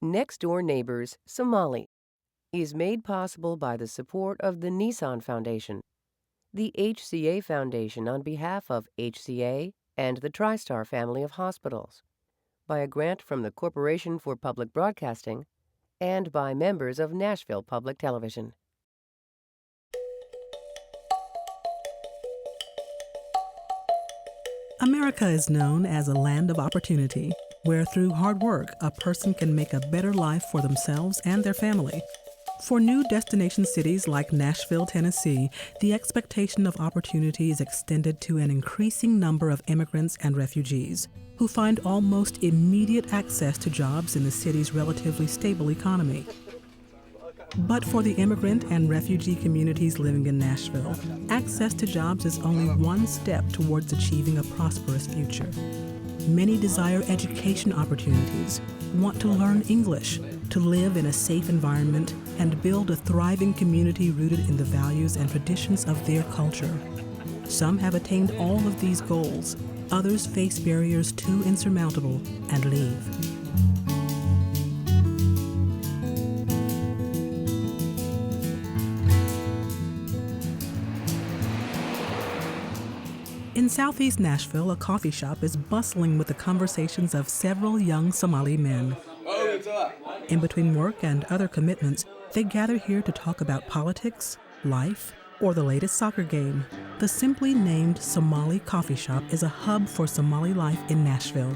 Next Door Neighbors Somali is made possible by the support of the Nissan Foundation, the HCA Foundation on behalf of HCA and the TriStar family of hospitals, by a grant from the Corporation for Public Broadcasting, and by members of Nashville Public Television. America is known as a land of opportunity, where through hard work, a person can make a better life for themselves and their family. For new destination cities like Nashville, Tennessee, the expectation of opportunity is extended to an increasing number of immigrants and refugees who find almost immediate access to jobs in the city's relatively stable economy. But for the immigrant and refugee communities living in Nashville, access to jobs is only one step towards achieving a prosperous future. Many desire education opportunities, want to learn English, to live in a safe environment, and build a thriving community rooted in the values and traditions of their culture. Some have attained all of these goals. Others face barriers too insurmountable and leave. In southeast Nashville, a coffee shop is bustling with the conversations of several young Somali men. In between work and other commitments, they gather here to talk about politics, life, or the latest soccer game. The simply named Somali Coffee Shop is a hub for Somali life in Nashville.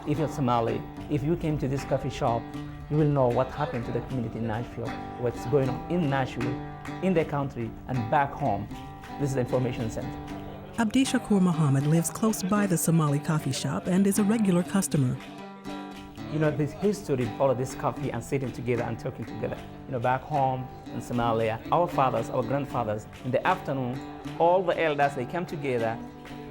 If you're Somali, if you came to this coffee shop, you will know what happened to the community in Nashville, what's going on in Nashville, in the country, and back home. This is the information center. Abdi Shakur Muhammad lives close by the Somali coffee shop and is a regular customer. You know, the history of all of this coffee and sitting together and talking together. You know, back home in Somalia, our fathers, our grandfathers, in the afternoon, all the elders, they come together,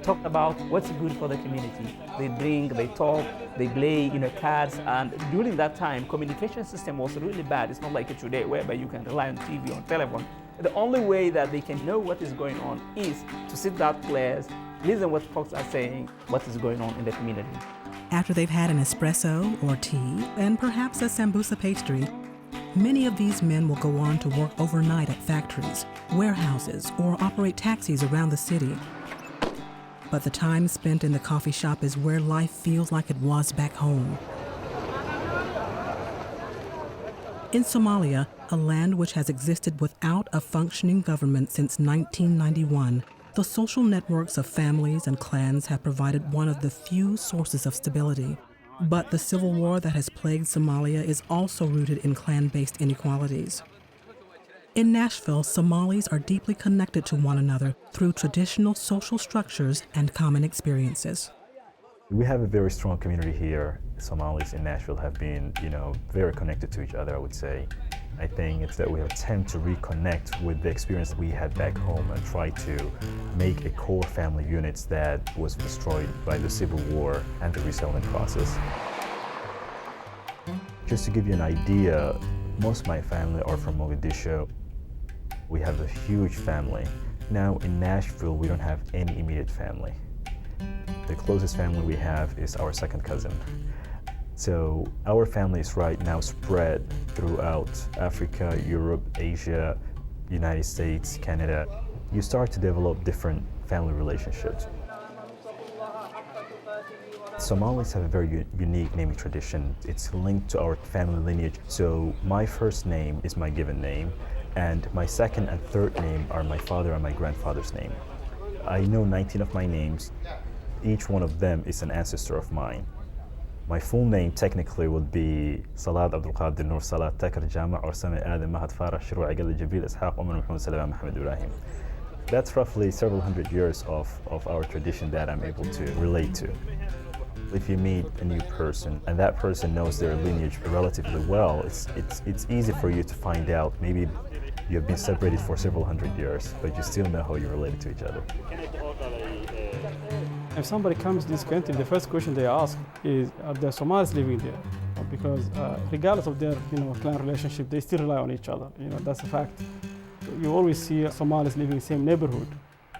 talk about what's good for the community. They drink, they talk, they play, you know, cards. And during that time, communication system was really bad. It's not like today, whereby you can rely on TV, on telephone. The only way that they can know what is going on is to sit that place, listen what folks are saying, what is going on in the community. After they've had an espresso or tea, and perhaps a sambusa pastry, many of these men will go on to work overnight at factories, warehouses, or operate taxis around the city. But the time spent in the coffee shop is where life feels like it was back home. In Somalia, a land which has existed without a functioning government since 1991, the social networks of families and clans have provided one of the few sources of stability. But the civil war that has plagued Somalia is also rooted in clan-based inequalities. In Nashville, Somalis are deeply connected to one another through traditional social structures and common experiences. We have a very strong community here. Somalis in Nashville have been, very connected to each other, I would say. I think it's that we attempt to reconnect with the experience we had back home and try to make a core family unit that was destroyed by the Civil War and the resettlement process. Just to give you an idea, most of my family are from Mogadishu. We have a huge family. Now in Nashville, we don't have any immediate family. The closest family we have is our second cousin. So our family is right now spread throughout Africa, Europe, Asia, United States, Canada. You start to develop different family relationships. Somalis have a very unique naming tradition. It's linked to our family lineage. So my first name is my given name, and my second and third name are my father and my grandfather's name. I know 19 of my names. Each one of them is an ancestor of mine. My full name technically would be Salat Abdul Qadir Nur Salat Takar Jama or Sami Adam Mahad Farah Shuru Agal Jabil Ishaq Umar Muhammad Salam Muhammad Ibrahim. That's roughly several hundred years of our tradition that I'm able to relate to. If you meet a new person and that person knows their lineage relatively well, it's easy for you to find out. Maybe you have been separated for several hundred years, but you still know how you're related to each other. If somebody comes to this country, the first question they ask is, are there Somalis living there? Because regardless of their clan relationship, they still rely on each other. That's a fact. You always see Somalis living in the same neighborhood,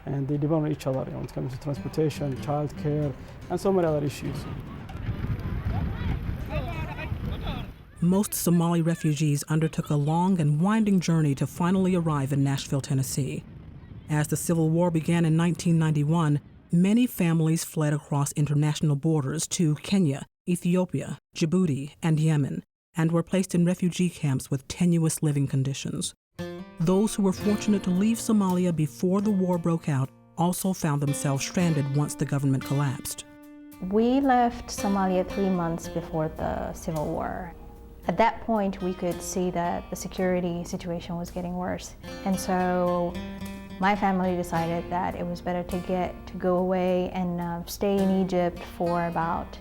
and they depend on each other when it comes to transportation, childcare, and so many other issues. most Somali refugees undertook a long and winding journey to finally arrive in Nashville, Tennessee. As the Civil War began in 1991, many families fled across international borders to Kenya, Ethiopia, Djibouti, and Yemen, and were placed in refugee camps with tenuous living conditions. Those who were fortunate to leave Somalia before the war broke out also found themselves stranded once the government collapsed. We left Somalia 3 months before the Civil War. At that point, we could see that the security situation was getting worse. And so my family decided that it was better to go away and stay in Egypt for about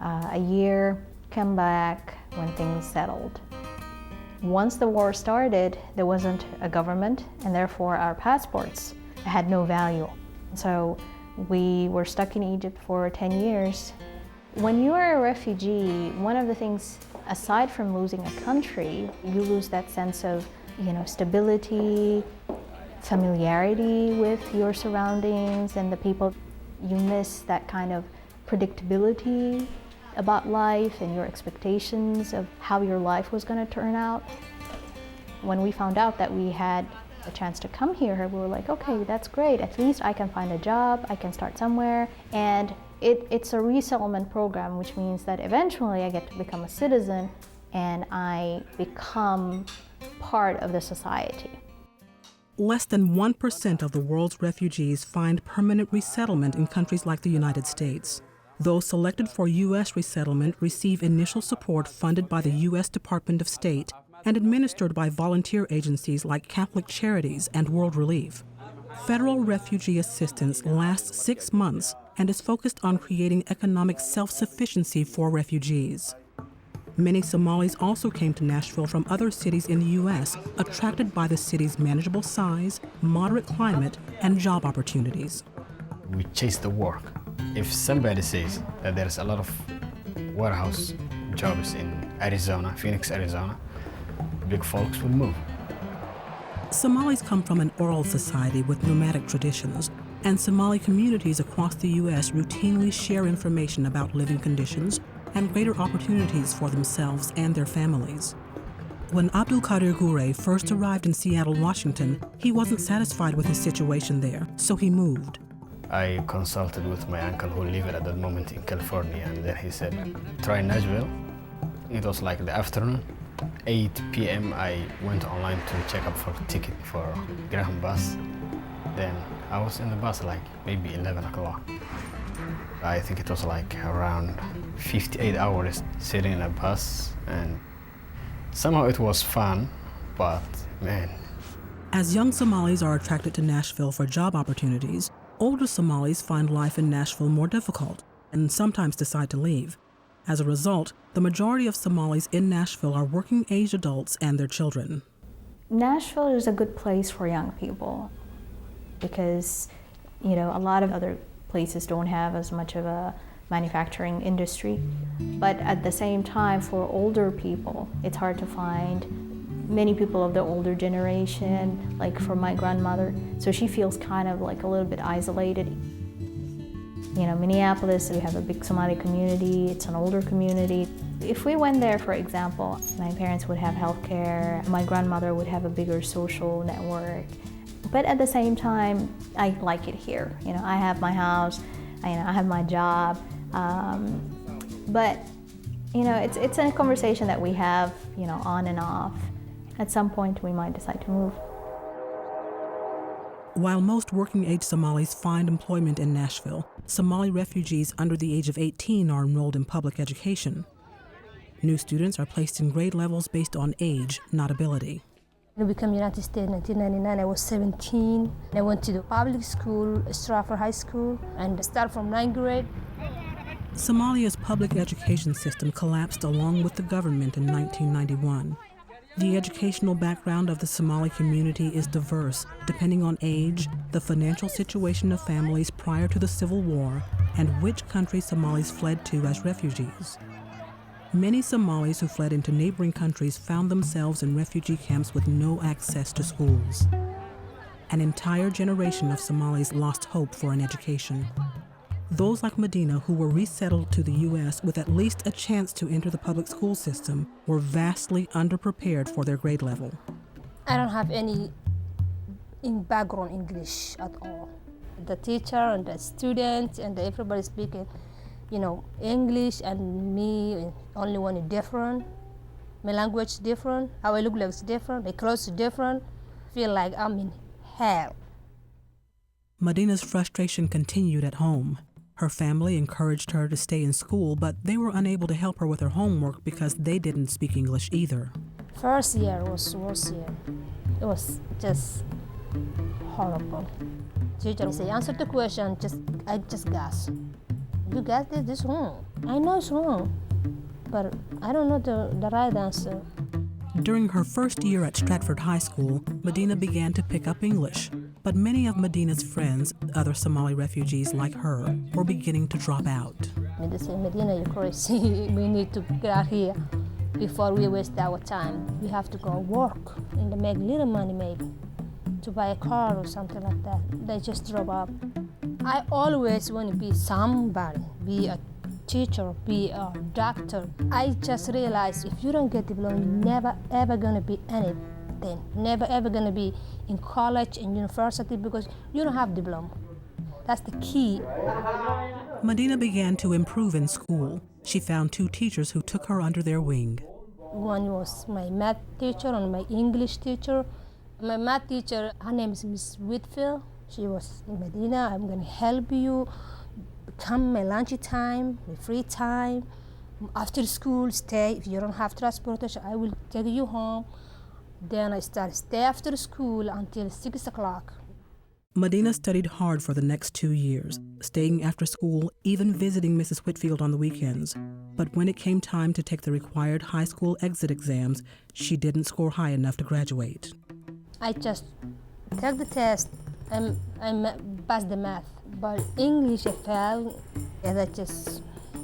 a year, come back when things settled. Once the war started, there wasn't a government, and therefore our passports had no value. So we were stuck in Egypt for 10 years. When you are a refugee, one of the things, aside from losing a country, you lose that sense of, stability, familiarity with your surroundings and the people. You miss that kind of predictability about life and your expectations of how your life was going to turn out. When we found out that we had a chance to come here, we were like, okay, that's great. At least I can find a job, I can start somewhere. And it's a resettlement program, which means that eventually I get to become a citizen and I become part of the society. Less than 1% of the world's refugees find permanent resettlement in countries like the United States. Those selected for U.S. resettlement receive initial support funded by the U.S. Department of State and administered by volunteer agencies like Catholic Charities and World Relief. Federal refugee assistance lasts 6 months and is focused on creating economic self-sufficiency for refugees. Many Somalis also came to Nashville from other cities in the U.S., attracted by the city's manageable size, moderate climate, and job opportunities. We chase the work. If somebody says that there's a lot of warehouse jobs in Arizona, Phoenix, Arizona, big folks will move. Somalis come from an oral society with nomadic traditions, and Somali communities across the U.S. routinely share information about living conditions and greater opportunities for themselves and their families. When Abdul Qadir Gure first arrived in Seattle, Washington, he wasn't satisfied with his situation there, so he moved. I consulted with my uncle who lived at that moment in California, and then he said, try Nashville. It was like the afternoon, 8 p.m. I went online to check up for a ticket for Graham bus. Then I was in the bus like maybe 11 o'clock. I think it was like around 58 hours sitting in a bus, and somehow it was fun, but man. As young Somalis are attracted to Nashville for job opportunities, older Somalis find life in Nashville more difficult and sometimes decide to leave. As a result, the majority of Somalis in Nashville are working-age adults and their children. Nashville is a good place for young people because, a lot of other places don't have as much of a manufacturing industry. But at the same time, for older people, it's hard to find many people of the older generation, like for my grandmother. So she feels kind of like a little bit isolated. Minneapolis, we have a big Somali community. It's an older community. If we went there, for example, my parents would have health care. My grandmother would have a bigger social network. But at the same time, I like it here. I have my house, I have my job. But it's a conversation that we have, on and off. At some point, we might decide to move. While most working-age Somalis find employment in Nashville, Somali refugees under the age of 18 are enrolled in public education. New students are placed in grade levels based on age, not ability. I became United States in 1999. I was 17. I went to the public school, Stratford High School, and started from 9th grade. Somalia's public education system collapsed along with the government in 1991. The educational background of the Somali community is diverse, depending on age, the financial situation of families prior to the Civil War, and which country Somalis fled to as refugees. Many Somalis who fled into neighboring countries found themselves in refugee camps with no access to schools. An entire generation of Somalis lost hope for an education. Those like Medina who were resettled to the U.S. with at least a chance to enter the public school system were vastly underprepared for their grade level. I don't have any background English at all. The teacher and the students and everybody speaking, English, and me only one is different. My language is different. How I look like is different. My clothes is different. Feel like I'm in hell. Medina's frustration continued at home. Her family encouraged her to stay in school, but they were unable to help her with her homework because they didn't speak English either. First year was worst year. It was just horrible. Teacher say, answer the question, I just guess. You guess this wrong. I know it's wrong, but I don't know the right answer. During her first year at Stratford High School, Medina began to pick up English, but many of Medina's friends, other Somali refugees like her, were beginning to drop out. They say, Medina, you're crazy. We need to get out here before we waste our time. We have to go work and make little money maybe to buy a car or something like that. They just drop out. I always want to be somebody, be a teacher, be a doctor. I just realized if you don't get diploma, you're never ever gonna be anything. Never ever gonna be in college and university because you don't have diploma. That's the key. Medina began to improve in school. She found 2 teachers who took her under their wing. One was my math teacher and my English teacher. My math teacher, her name is Miss Whitfield. She was in Medina. I'm gonna help you. Come my lunch time, my free time, after school, stay. If you don't have transportation, I will take you home. Then I stay after school until 6 o'clock. Medina studied hard for the next 2 years, staying after school, even visiting Mrs. Whitfield on the weekends. But when it came time to take the required high school exit exams, she didn't score high enough to graduate. I just took the test and I passed the math. But English I failed, and I just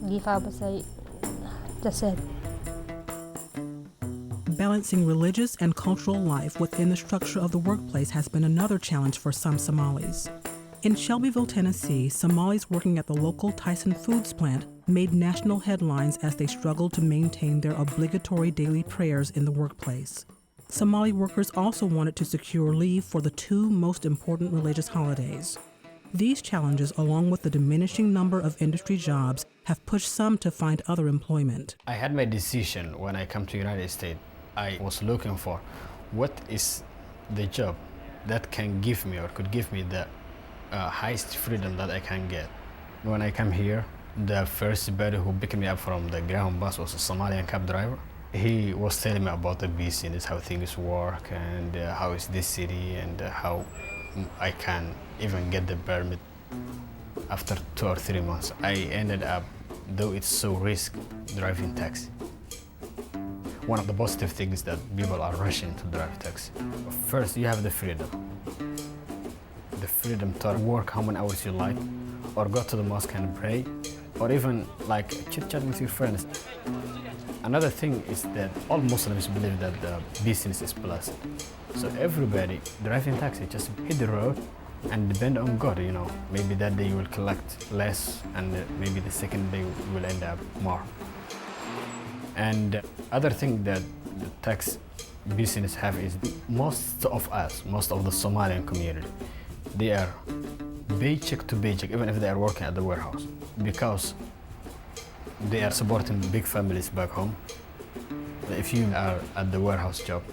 give up and say, that's it. Balancing religious and cultural life within the structure of the workplace has been another challenge for some Somalis. In Shelbyville, Tennessee, Somalis working at the local Tyson Foods plant made national headlines as they struggled to maintain their obligatory daily prayers in the workplace. Somali workers also wanted to secure leave for the 2 most important religious holidays. These challenges, along with the diminishing number of industry jobs, have pushed some to find other employment. I had my decision when I come to United States. I was looking for what is the job that can give me or could give me the highest freedom that I can get. When I come here, the first buddy who picked me up from the ground bus was a Somalian cab driver. He was telling me about the business, how things work, and how is this city, and how I can even get the permit. After 2 or 3 months, I ended up, though it's so risky, driving taxi. One of the positive things that people are rushing to drive taxi. First, you have the freedom. The freedom to work how many hours you like, or go to the mosque and pray, or even like chit-chat with your friends. Another thing is that all Muslims believe that the business is blessed. So everybody driving taxi just hit the road and depend on God, Maybe that day you will collect less, and maybe the second day you will end up more. And other thing that the tax business have is most of the Somalian community, they are paycheck to paycheck, even if they are working at the warehouse, because they are supporting big families back home. If you are at the warehouse job,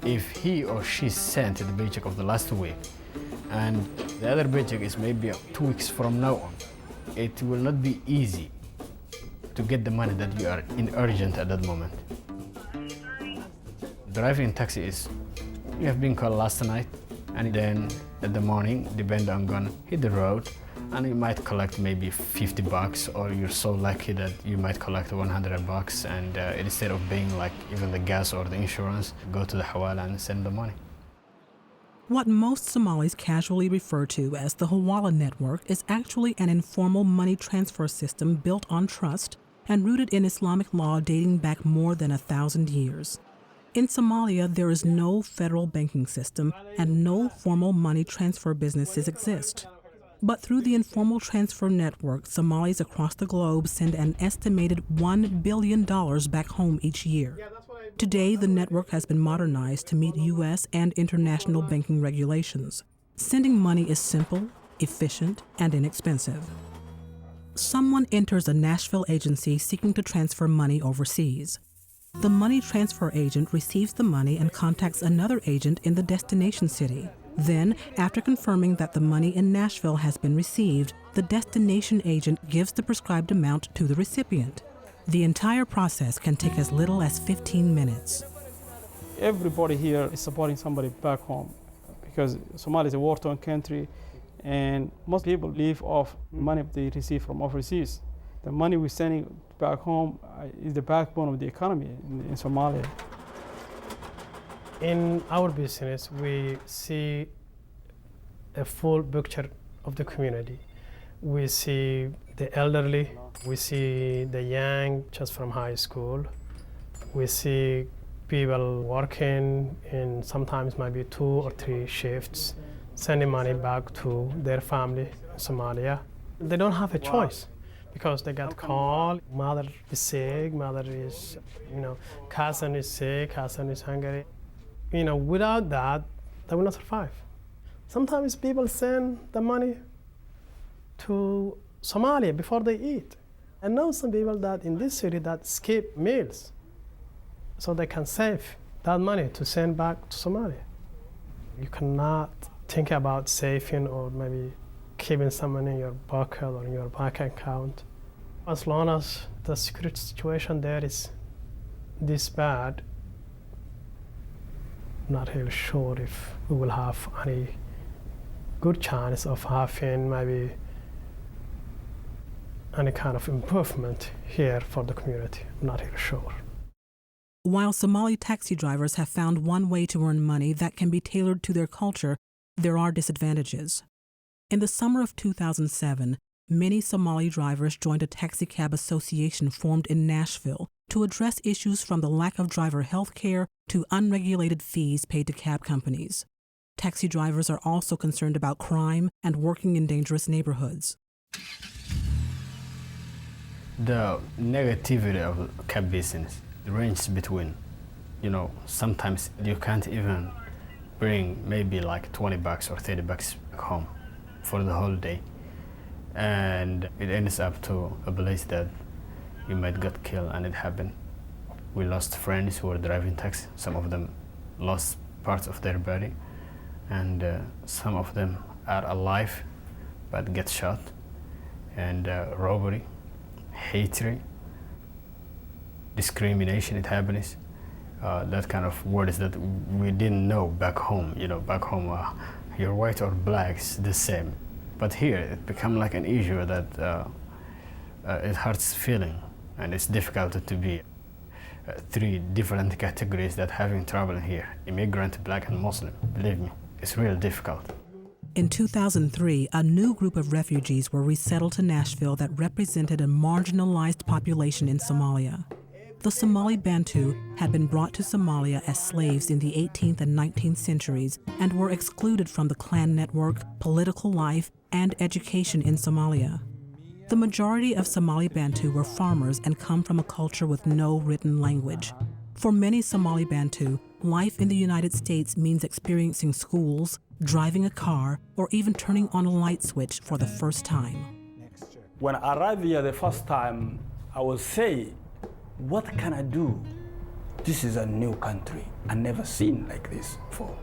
if he or she sent the paycheck of the last week, and the other paycheck is maybe 2 weeks from now on, it will not be easy to get the money that you are in urgent at that moment. Driving taxi is, you have been called last night, and then in the morning, depend on gonna hit the road, and you might collect maybe $50, or you're so lucky that you might collect $100, and instead of paying like even the gas or the insurance, go to the Hawala and send the money. What most Somalis casually refer to as the Hawala network is actually an informal money transfer system built on trust and rooted in Islamic law dating back more than 1,000 years. In Somalia, there is no federal banking system and no formal money transfer businesses exist. But through the informal transfer network, Somalis across the globe send an estimated $1 billion back home each year. Today, the network has been modernized to meet U.S. and international banking regulations. Sending money is simple, efficient, and inexpensive. Someone enters a Nashville agency seeking to transfer money overseas. The money transfer agent receives the money and contacts another agent in the destination city. Then, after confirming that the money in Nashville has been received, the destination agent gives the prescribed amount to the recipient. The entire process can take as little as 15 minutes. Everybody here is supporting somebody back home because Somalia is a war-torn country and most people live off money they receive from overseas. The money we're sending back home is the backbone of the economy in Somalia. In our business, we see a full picture of the community. We see the elderly, we see the young just from high school. We see people working in sometimes maybe 2 or 3 shifts, sending money back to their family in Somalia. They don't have a choice because they got called, mother is sick, mother is, cousin is sick, cousin is hungry. Without that, they will not survive. Sometimes people send the money to Somalia before they eat. I know some people that in this city that skip meals so they can save that money to send back to Somalia. You cannot think about saving or maybe keeping some money in your pocket or in your bank account. As long as the security situation there is this bad, not really sure if we will have any good chance of having maybe any kind of improvement here for the community. I'm not really sure. While Somali taxi drivers have found one way to earn money that can be tailored to their culture, there are disadvantages. In the summer of 2007, many Somali drivers joined a taxicab association formed in Nashville to address issues from the lack of driver health care to unregulated fees paid to cab companies. Taxi drivers are also concerned about crime and working in dangerous neighborhoods. The negativity of cab business ranges between, sometimes you can't even bring maybe like $20 or $30 back home for the whole day. And it ends up to a place that you might get killed, and it happened. We lost friends who were driving taxi. Some of them lost parts of their body, and some of them are alive but get shot. And robbery, hatred, discrimination, it happens. That kind of words that we didn't know back home. Back home, you're white or black, it's the same. But here, it become like an issue that it hurts feeling, and it's difficult to be 3 different categories that having trouble here: immigrant, black, and Muslim. Believe me, it's really difficult. In 2003, a new group of refugees were resettled to Nashville that represented a marginalized population in Somalia. The Somali Bantu had been brought to Somalia as slaves in the 18th and 19th centuries and were excluded from the clan network, political life, and education in Somalia. The majority of Somali Bantu were farmers and come from a culture with no written language. For many Somali Bantu, life in the United States means experiencing schools, driving a car, or even turning on a light switch for the first time. When I arrived here the first time, I would say, what can I do? This is a new country. I never seen like this before.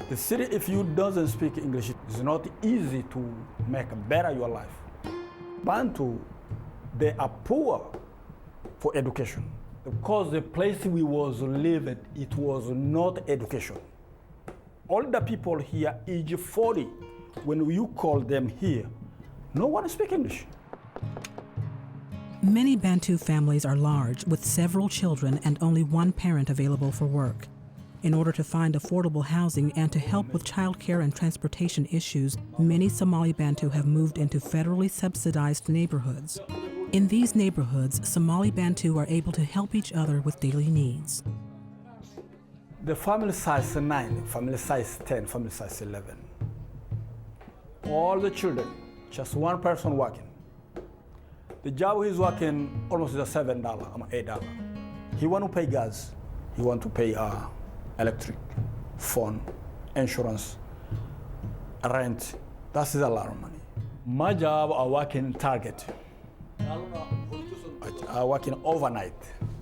The city, if you doesn't speak English, it's not easy to make better your life. Bantu, they are poor for education because the place we was living, it was not education. All the people here, age 40, when you call them here, no one speaks English. Many Bantu families are large, with several children and only one parent available for work. In order to find affordable housing and to help with childcare and transportation issues, many Somali Bantu have moved into federally subsidized neighborhoods. In these neighborhoods, Somali Bantu are able to help each other with daily needs. The family size 9, family size 10, family size 11. All the children just one person working. The job he's working almost is $7, $8. He want to pay gas, he want to pay electric, phone, insurance, rent. That is a lot of money. My job, I work in Target. I work in overnight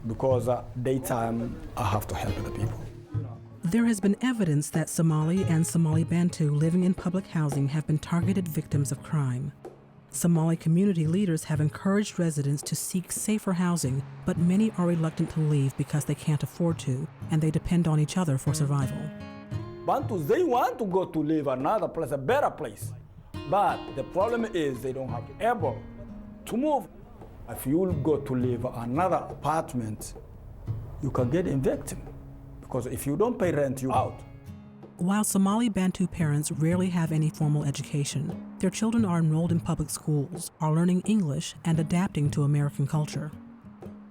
because daytime I have to help the people. There has been evidence that Somali and Somali Bantu living in public housing have been targeted victims of crime. Somali community leaders have encouraged residents to seek safer housing, but many are reluctant to leave because they can't afford to, and they depend on each other for survival. Bantus, they want to go to live another place, a better place. But the problem is they don't have able to move. If you go to live another apartment, you can get evicted. Because if you don't pay rent, you're out. While Somali Bantu parents rarely have any formal education, their children are enrolled in public schools, are learning English, and adapting to American culture.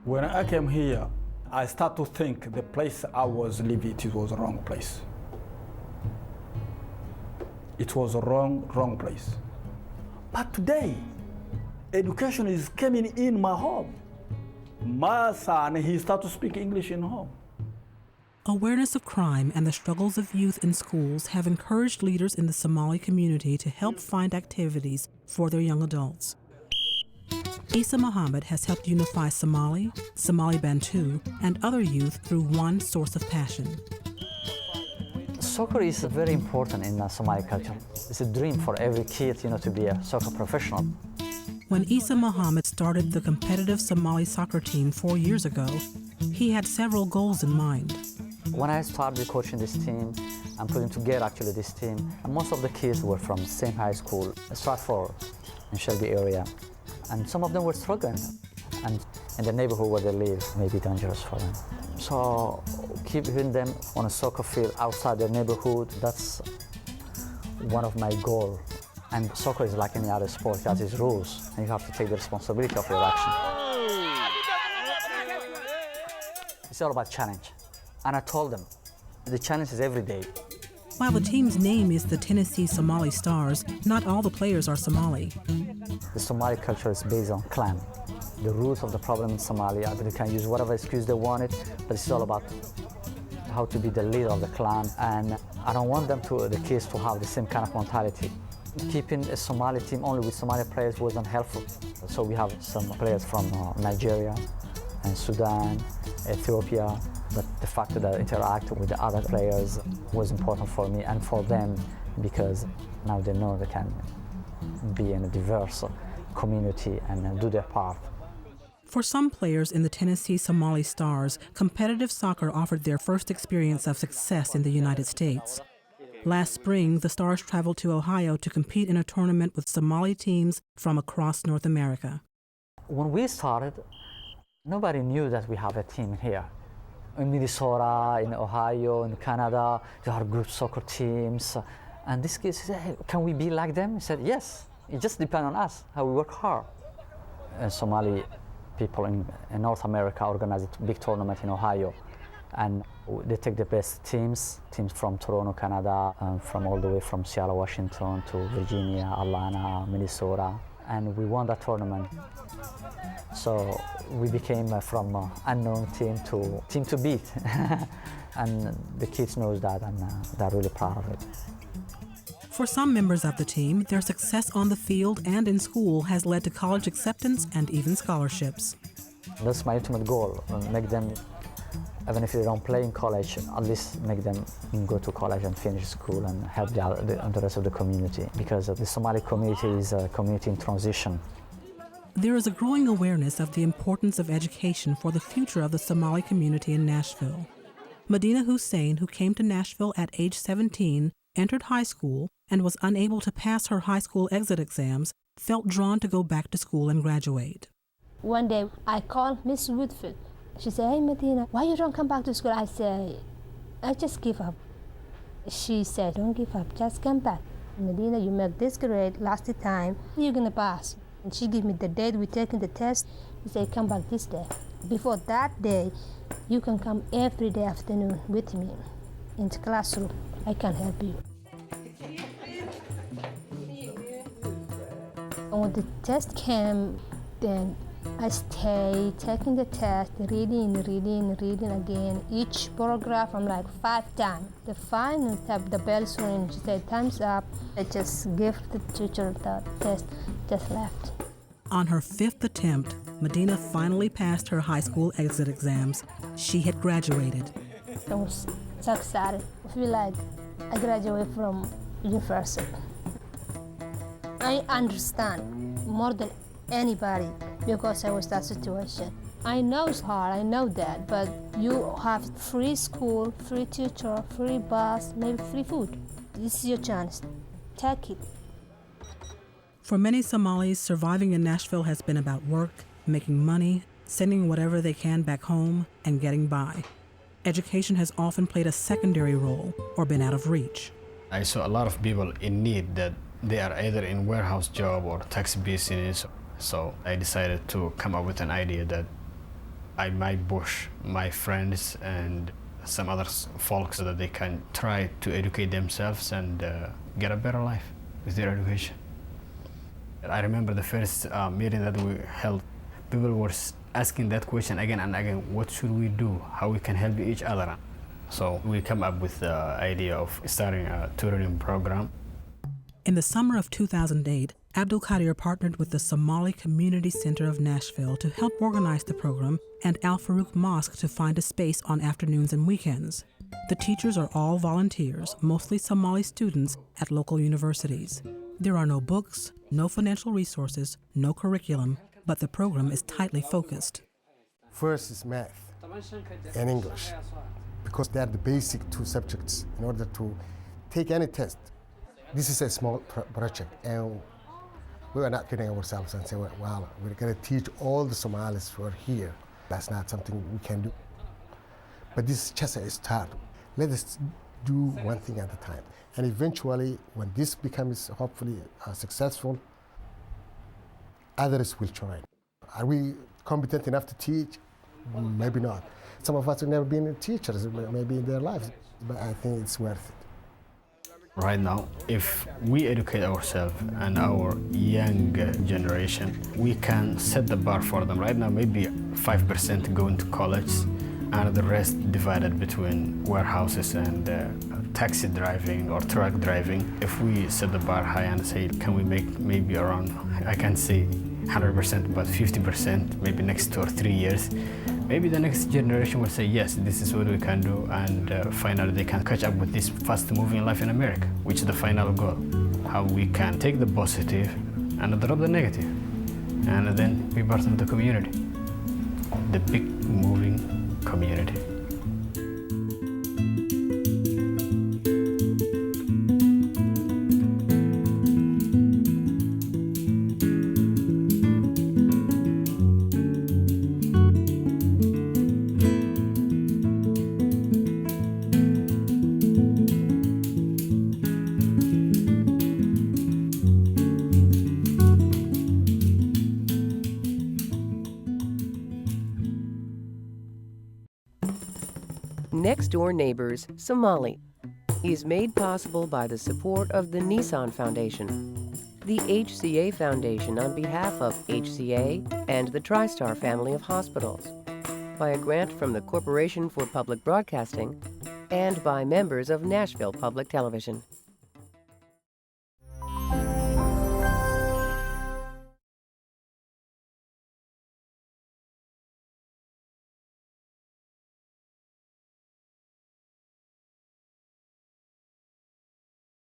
When I came here, I started to think the place I was living, it was the wrong place. It was a wrong place. But today, education is coming in my home. My son, he started to speak English in home. Awareness of crime and the struggles of youth in schools have encouraged leaders in the Somali community to help find activities for their young adults. Isa Muhammad has helped unify Somali, Somali Bantu, and other youth through one source of passion. Soccer is very important in Somali culture. It's a dream for every kid, to be a soccer professional. When Isa Muhammad started the competitive Somali soccer team 4 years ago, he had several goals in mind. When I started coaching this team and putting together this team, most of the kids were from the same high school, Stratford in Shelby area. And some of them were struggling. And in the neighborhood where they live may be dangerous for them. So keeping them on a soccer field outside their neighborhood, that's one of my goals. And soccer is like any other sport, it has its rules, and you have to take the responsibility of your action. It's all about challenge. And I told them, the challenge is every day. While the team's name is the Tennessee Somali Stars, not all the players are Somali. The Somali culture is based on clan. The roots of the problem in Somalia, they can use whatever excuse they want it, but it's all about how to be the leader of the clan. And I don't want the kids to have the same kind of mentality. Keeping a Somali team only with Somali players wasn't helpful. So we have some players from Nigeria and Sudan, Ethiopia, but the fact that I interact with the other players was important for me and for them, because now they know they can be in a diverse community and do their part. For some players in the Tennessee Somali Stars, competitive soccer offered their first experience of success in the United States. Last spring, the Stars traveled to Ohio to compete in a tournament with Somali teams from across North America. When we started, nobody knew that we have a team here. In Minnesota, in Ohio, in Canada, there are group soccer teams. And this kid said, hey, can we be like them? He said, yes, it just depends on us, how we work hard. Somali people in North America organized a big tournament in Ohio. And they take the best teams from Toronto, Canada, from all the way from Seattle, Washington, to Virginia, Atlanta, Minnesota. And we won that tournament. So we became from unknown team to beat. And the kids know that, and they're really proud of it. For some members of the team, their success on the field and in school has led to college acceptance and even scholarships. That's my ultimate goal, make them, even if they don't play in college, at least make them go to college and finish school and help the rest of the community, because the Somali community is a community in transition. There is a growing awareness of the importance of education for the future of the Somali community in Nashville. Medina Hussein, who came to Nashville at age 17, entered high school and was unable to pass her high school exit exams, felt drawn to go back to school and graduate. One day I called Miss Woodford. She said, hey Medina, why you don't come back to school? I said, I just give up. She said, don't give up, just come back. Medina, you make this grade last time, you're gonna pass. And she gave me the date we taking the test. She said, come back this day. Before that day, you can come every day afternoon with me in the classroom. I can help you. the test came, then I stayed taking the test, reading again. Each paragraph I'm like 5 times. The final tap, the bell ring, she said, time's up. I just gave the teacher the test, just left. On her 5th attempt, Medina finally passed her high school exit exams. She had graduated. I was so excited. I feel like I graduated from university. I understand more than anybody because I was that situation. I know it's hard, I know that, but you have free school, free teacher, free bus, maybe free food. This is your chance. Take it. For many Somalis, surviving in Nashville has been about work, making money, sending whatever they can back home, and getting by. Education has often played a secondary role or been out of reach. I saw a lot of people in need that they are either in warehouse job or taxi business. So I decided to come up with an idea that I might push my friends and some other folks so that they can try to educate themselves and get a better life with their education. I remember the first meeting that we held, people were asking that question again and again, what should we do, how we can help each other? So we come up with the idea of starting a tutoring program. In the summer of 2008, Abdul Qadir partnered with the Somali Community Center of Nashville to help organize the program and Al Farouk Mosque to find a space on afternoons and weekends. The teachers are all volunteers, mostly Somali students at local universities. There are no books, no financial resources, no curriculum, but the program is tightly focused. First is math and English, because they are the basic 2 subjects in order to take any test. This is a small project, and we were not kidding ourselves and say, well, we're going to teach all the Somalis who are here. That's not something we can do. But this is just a start. Let us do one thing at a time. And eventually, when this becomes hopefully successful, others will join. Are we competent enough to teach? Maybe not. Some of us have never been teachers, maybe in their lives, but I think it's worth it. Right now, if we educate ourselves and our young generation, we can set the bar for them. Right now, maybe 5% going to college, and the rest divided between warehouses and taxi driving or truck driving. If we set the bar high and say, can we make maybe around, I can't say 100%, but 50%, maybe next 2 or 3 years, maybe the next generation will say, yes, this is what we can do, and finally they can catch up with this fast-moving life in America, which is the final goal. How we can take the positive and drop the negative, and then be part of the community, the big moving community. Next Door Neighbors, Somali, is made possible by the support of the Nissan Foundation, the HCA Foundation on behalf of HCA and the TriStar family of hospitals, by a grant from the Corporation for Public Broadcasting, and by members of Nashville Public Television.